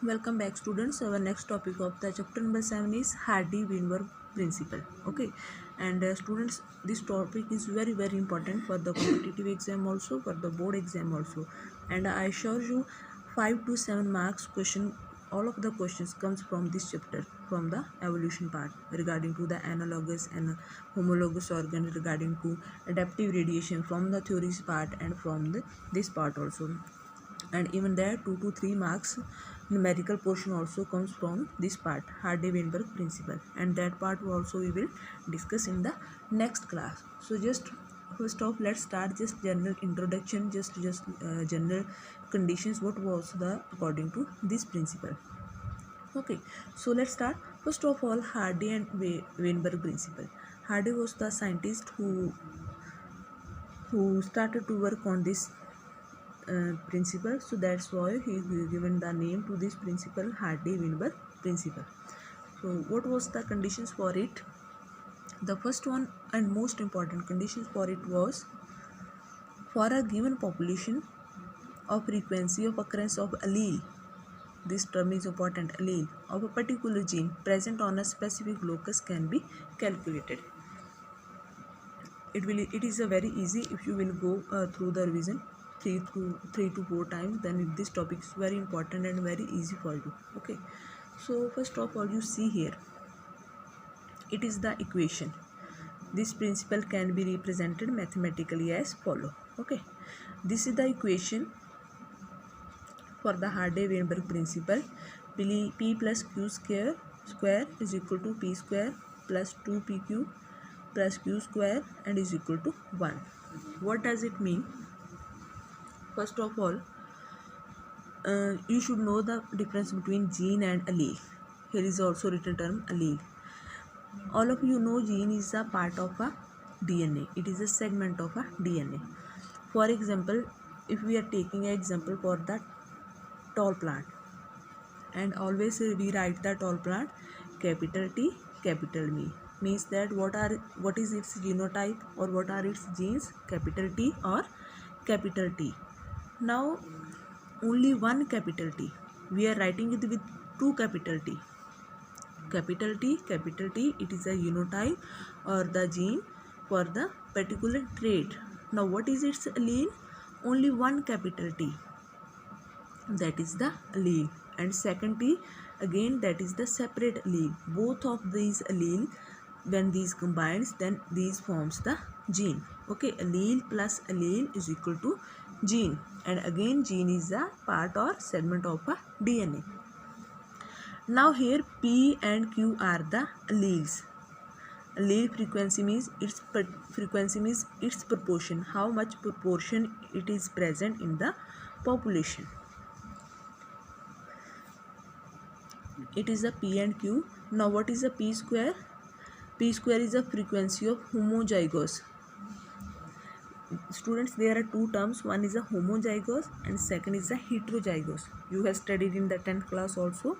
Welcome back, students. Our next topic of the chapter number 7 is Hardy-Weinberg principle. Okay, and students, this topic is very important for the competitive exam also, for the board exam also, and I assure you 5 to 7 marks question. All of the questions comes from this chapter, from the evolution part, regarding to the analogous and homologous organ, regarding to adaptive radiation from the theories part and from this part also. And even there 2 to 3 marks numerical portion also comes from this part, Hardy-Weinberg principle, and that part also we will discuss in the next class. So just first off, let's start just general introduction, just general conditions, what was the according to this principle. Okay, so let's start. First of all, Hardy and Weinberg principle. Hardy was the scientist who started to work on this principle, so that's why he given the name to this principle, Hardy-Weinberg principle. So what was the conditions for it? The first one and most important conditions for it was, for a given population of frequency of occurrence of allele, this term is important, allele of a particular gene present on a specific locus can be calculated. It is a very easy if you will go through the revision 3 to 4 times, then this topic is very important and very easy for you. Okay, so first of all, you see here, it is the equation. This principle can be represented mathematically as follow. Okay, this is the equation for the Hardy-Weinberg principle. P plus q square is equal to p square plus 2pq plus q square and is equal to 1. What does it mean? First of all, you should know the difference between gene and allele. Here is also written term allele. All of you know gene is a part of a DNA. It is a segment of a DNA. For example, if we are taking an example for the tall plant, and always we write the tall plant capital T capital M, means that what is its genotype or what are its genes, capital T or capital T. Now only one capital T, we are writing it with two capital T. Capital T, it is a genotype or the gene for the particular trait. Now what is its allele? Only one capital T, that is the allele, and second T again, that is the separate allele. Both of these allele, when these combines, then these forms the gene. Okay, allele plus allele is equal to gene, and again gene is a part or segment of a DNA. Now here P and Q are the alleles. Allele frequency means its proportion, how much proportion it is present in the population. It is a P and Q. Now what is a P square? P square is a frequency of homozygous. Students, there are two terms, one is a homozygous and second is a heterozygous. You have studied in the 10th class also.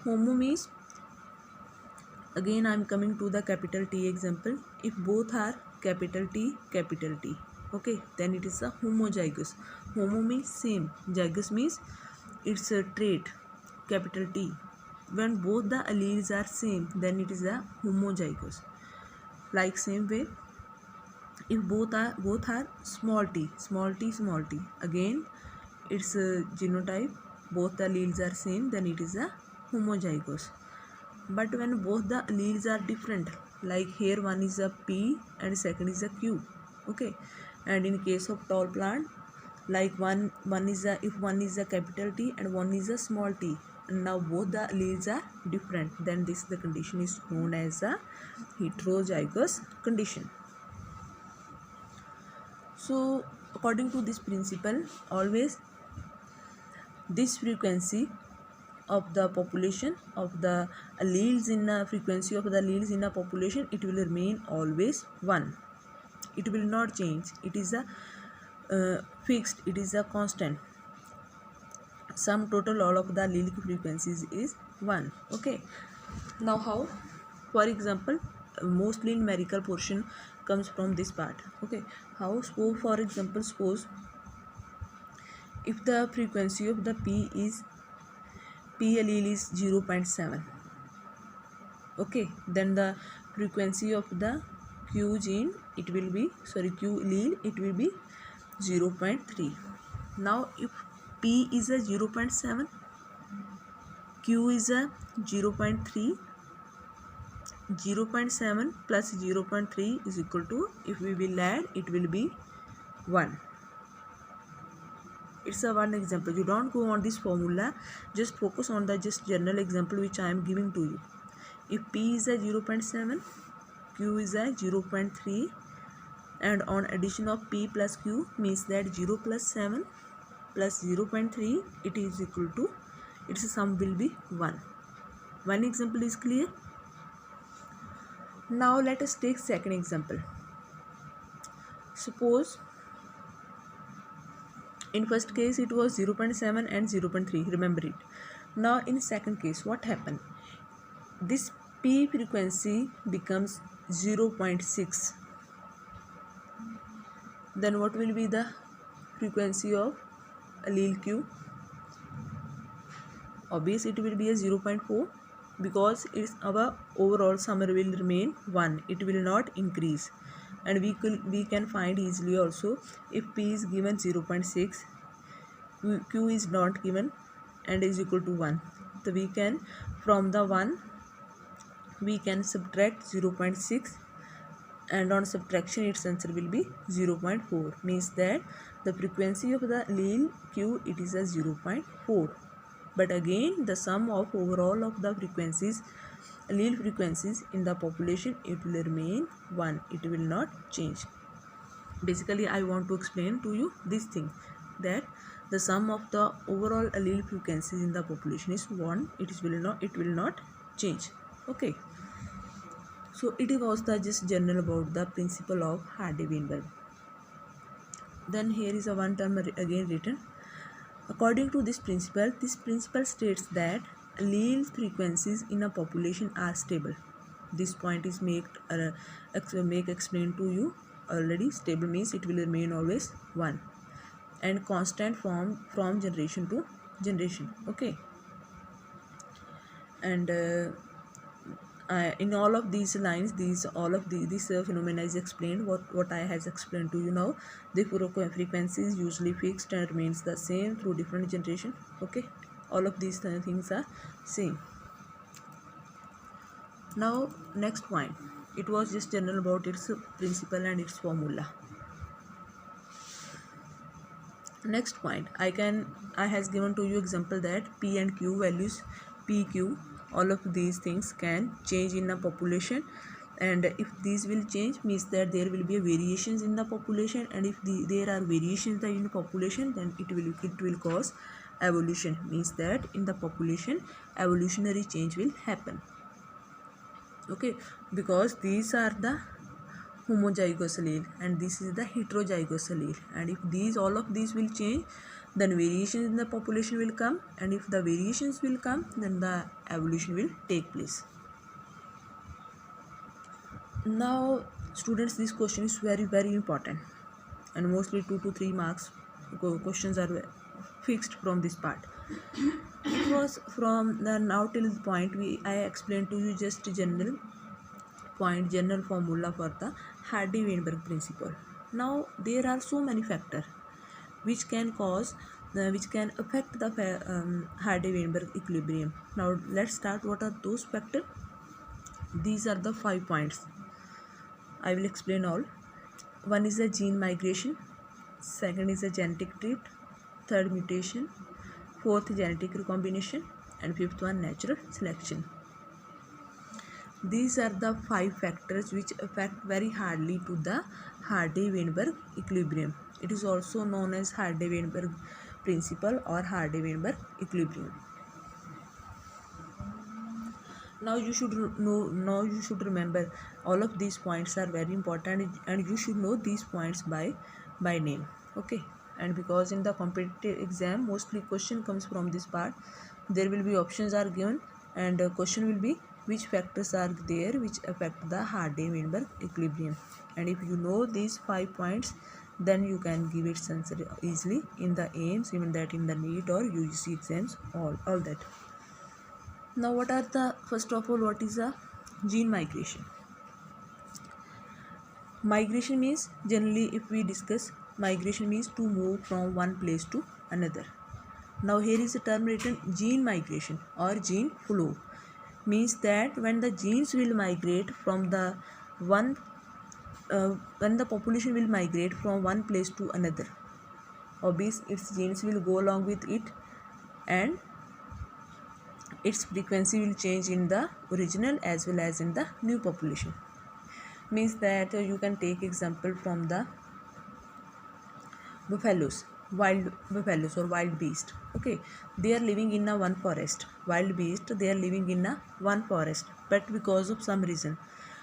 Homo means, again I am coming to the capital T example. If both are capital T, okay, then it is a homozygous. Homo means same, zygous means it's a trait, capital T. When both the alleles are same, then it is a homozygous. Like same way, if both are small t, again it's a genotype, both the alleles are same, then it is a homozygous. But when both the alleles are different, like here one is a P and second is a Q, okay, and in case of tall plant, like one is a, if one is a capital T and one is a small t, and now both the alleles are different, then this the condition is known as a heterozygous condition. So according to this principle, always this frequency of the population of the alleles in a frequency of the alleles in a population, it will remain always 1. It will not change. It is a fixed, it is a constant. Sum total all of the allelic frequencies is 1. Okay, now how? For example, mostly numerical portion comes from this part. Okay, how? So for example, suppose if the frequency of the P is P allele is 0.7. Okay, then the frequency of the Q gene, it will be, sorry, Q allele, it will be 0.3. Now if P is a 0.7, Q is a 0.3, 0.7 plus 0.3 is equal to, if we will add, it will be 1. It's a one example. You don't go on this formula, just focus on the just general example which I am giving to you. If P is a 0.7, Q is a 0.3, and on addition of P plus Q means that 0 plus 7 plus 0.3, it is equal to, its sum will be 1. One example is clear. Now let us take second example. Suppose in first case it was 0.7 and 0.3, remember it. Now in second case, what happened? This P frequency becomes 0.6. Then what will be the frequency of allele Q? Obviously it will be a 0.4, because it's our overall sum will remain 1. It will not increase. And we can find easily also, if P is given 0.6, Q is not given and is equal to 1. So we can, from the 1, we can subtract 0.6, and on subtraction its answer will be 0.4. Means that the frequency of the allele Q, it is a 0.4. But again, the sum of overall of the frequencies, allele frequencies in the population, it will remain 1. It will not change. Basically, I want to explain to you this thing, that the sum of the overall allele frequencies in the population is 1. It will not change. Okay. So it was the just general about the principle of Hardy-Weinberg. Then here is a one term again written. According to this principle states that allele frequencies in a population are stable. This point is make explain to you already. Stable means it will remain always 1 and constant from generation to generation. Okay. And in all of these lines, this phenomena is explained. What I has explained to you now. The frequency is usually fixed and remains the same through different generation. Okay, all of these things are same. Now next point, it was just general about its principle and its formula. Next point, I has given to you example that P and Q values, PQ, all of these things can change in a population, and if these will change means that there will be a variations in the population, and if there are variations in the population, then it will cause evolution, means that in the population evolutionary change will happen. Okay, because these are the homozygous allele and this is the heterozygous allele, and if all of these will change, then variations in the population will come, and if the variations will come, then the evolution will take place. Now students, this question is very very important, and mostly 2 to 3 marks questions are fixed from this part. It was from the now till the point I explained to you just general point, general formula for the Hardy-Weinberg principle. Now there are so many factors which can affect the Hardy-Weinberg equilibrium. Now let's start. What are those factors? These are the 5 points. I will explain all. One is a gene migration, second is a genetic drift, third mutation, fourth genetic recombination, and fifth one natural selection. These are the 5 factors which affect very hardly to the Hardy-Weinberg equilibrium. It is also known as Hardy-Weinberg principle or Hardy-Weinberg equilibrium. Now you should remember all of these points are very important, and you should know these points by name. Okay, and because in the competitive exam mostly question comes from this part, there will be options are given, and question will be which factors are there which affect the Hardy-Weinberg equilibrium, and if you know these 5 points, then you can give its answer easily in the AIIMS, even that in the NEET or UGC exams, all that. Now what are the, first of all, what is a gene migration? Migration means, generally if we discuss, migration means to move from one place to another. Now here is a term written, gene migration or gene flow, means that when the genes will migrate from the one when the population will migrate from one place to another, obviously its genes will go along with it and its frequency will change in the original as well as in the new population. Means that you can take example from the buffaloes, wild buffaloes or wild beast. Okay, they are living in a one forest. Wild beast, they are living in a one forest, but because of some reason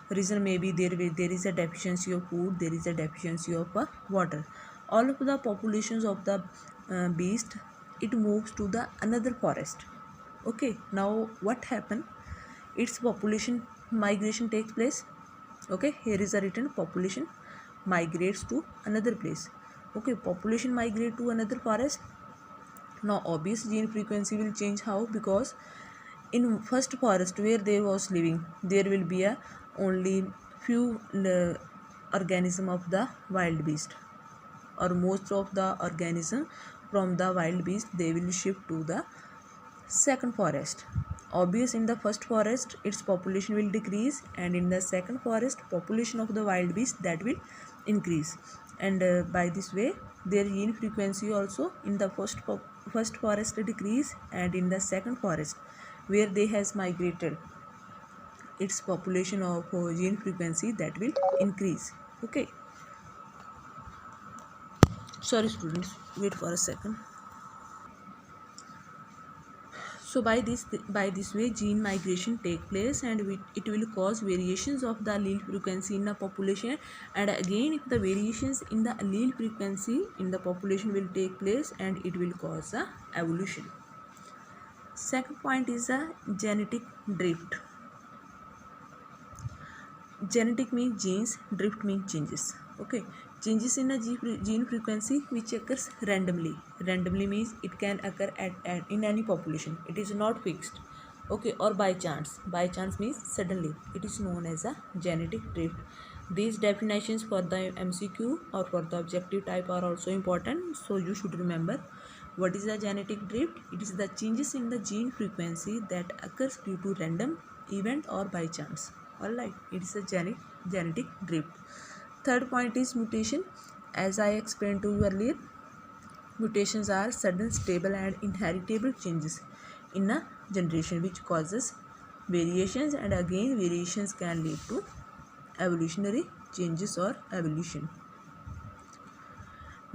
maybe there is a deficiency of food, there is a deficiency of water. All of the populations of the beast, it moves to the another forest. Okay, now what happened? Its population migration takes place. Okay, here is a written, population migrates to another place. Okay, population migrate to another forest. Now obvious gene frequency will change. How? Because in first forest where they was living, there will be a only few organism of the wild beast, or most of the organism from the wild beast, they will shift to the second forest. Obvious, in the first forest its population will decrease, and in the second forest population of the wild beast, that will increase. And by this way their gene frequency also in the first forest decrease, and in the second forest where they has migrated, its population of gene frequency, that will increase. Okay, sorry students, wait for a second. So by this way gene migration take place, and it will cause variations of the allele frequency in the population. And again, if the variations in the allele frequency in the population will take place, and it will cause a evolution. Second point is a genetic drift. Genetic means genes, drift means changes. Okay, changes in a gene frequency which occurs randomly. Randomly means it can occur at in any population, it is not fixed. Okay, or by chance. By chance means suddenly, it is known as a genetic drift. These definitions for the MCQ or for the objective type are also important, so you should remember. What is a genetic drift? It is the changes in the gene frequency that occurs due to random event or by chance. Alright, it is a genetic drift. Third point is mutation. As I explained to you earlier, mutations are sudden, stable and inheritable changes in a generation which causes variations, and again variations can lead to evolutionary changes or evolution.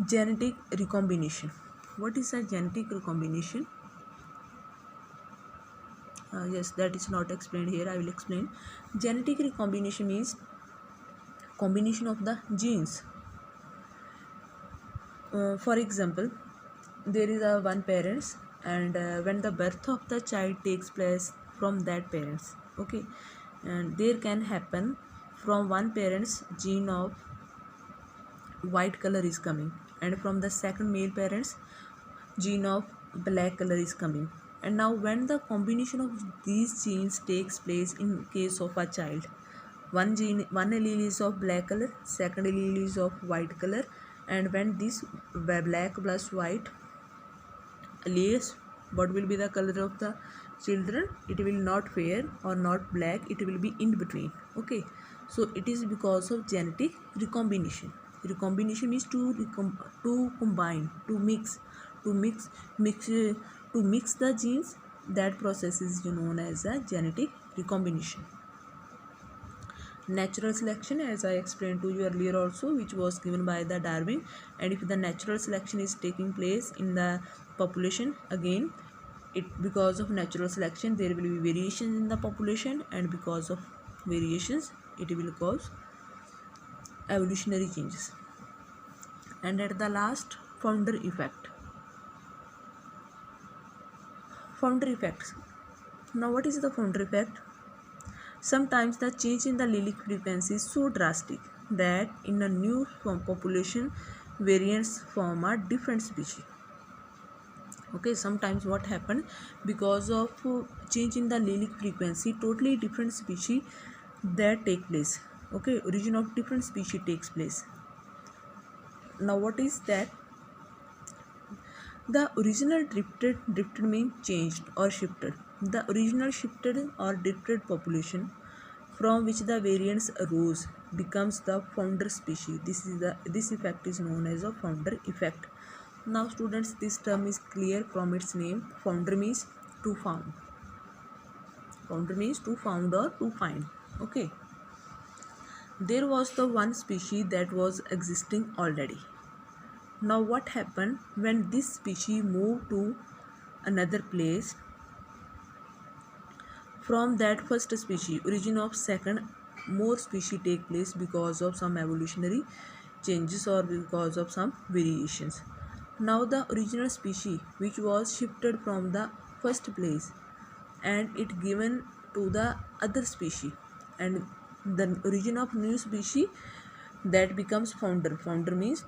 Genetic recombination. What is a genetic recombination? Yes, that is not explained here, I will explain. Genetic recombination means combination of the genes. For example, there is a one parents, and when the birth of the child takes place from that parents, okay, and there can happen from one parent's gene of white color is coming, and from the second male parents gene of black color is coming. And now when the combination of these genes takes place in case of a child, one allele is of black color, second allele is of white color, and when this black plus white alleles, what will be the color of the children? It will not fair or not black, it will be in between. Okay, so it is because of genetic recombination. Recombination means to combine, to mix the genes. That process is known as a genetic recombination. Natural selection, as I explained to you earlier also, which was given by the Darwin. And if the natural selection is taking place in the population, again because of natural selection there will be variations in the population, and because of variations it will cause evolutionary changes. And at the last, founder effect. Founder effects. Now what is the founder effect? Sometimes the change in the allelic frequency is so drastic that in a new population variants form a different species. Okay, sometimes what happened, because of change in the allelic frequency, totally different species that take place. Okay, origin of different species takes place. Now what is that? The original drifted means changed or shifted. The original shifted or drifted population from which the variants arose becomes the founder species. This effect is known as a founder effect. Now students, this term is clear from its name. Founder means to found. Founder means to found or to find. Okay. There was the one species that was existing already. Now what happened when this species moved to another place from that first species? Origin of second more species take place because of some evolutionary changes or because of some variations. Now the original species which was shifted from the first place and it given to the other species, and the origin of new species that becomes founder. Founder means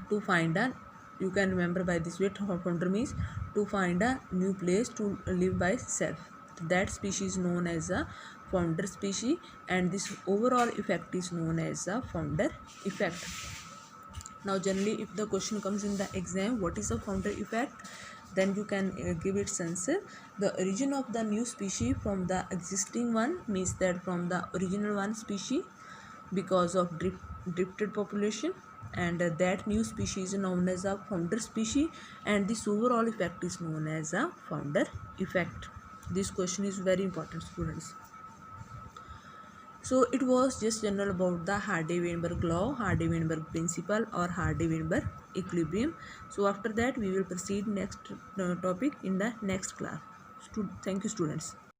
to find a, you can remember by this way, founder means to find a new place to live by self. That species is known as a founder species, and this overall effect is known as a founder effect. Now generally if the question comes in the exam, what is a founder effect, then you can give its answer. The origin of the new species from the existing one means that from the original one species because of drifted population, and that new species is known as a founder species, and this overall effect is known as a founder effect. This question is very important, students. So it was just general about the Hardy-Weinberg law, Hardy-Weinberg principle, or Hardy-Weinberg equilibrium. So after that we will proceed next topic in the next class. Thank you, students.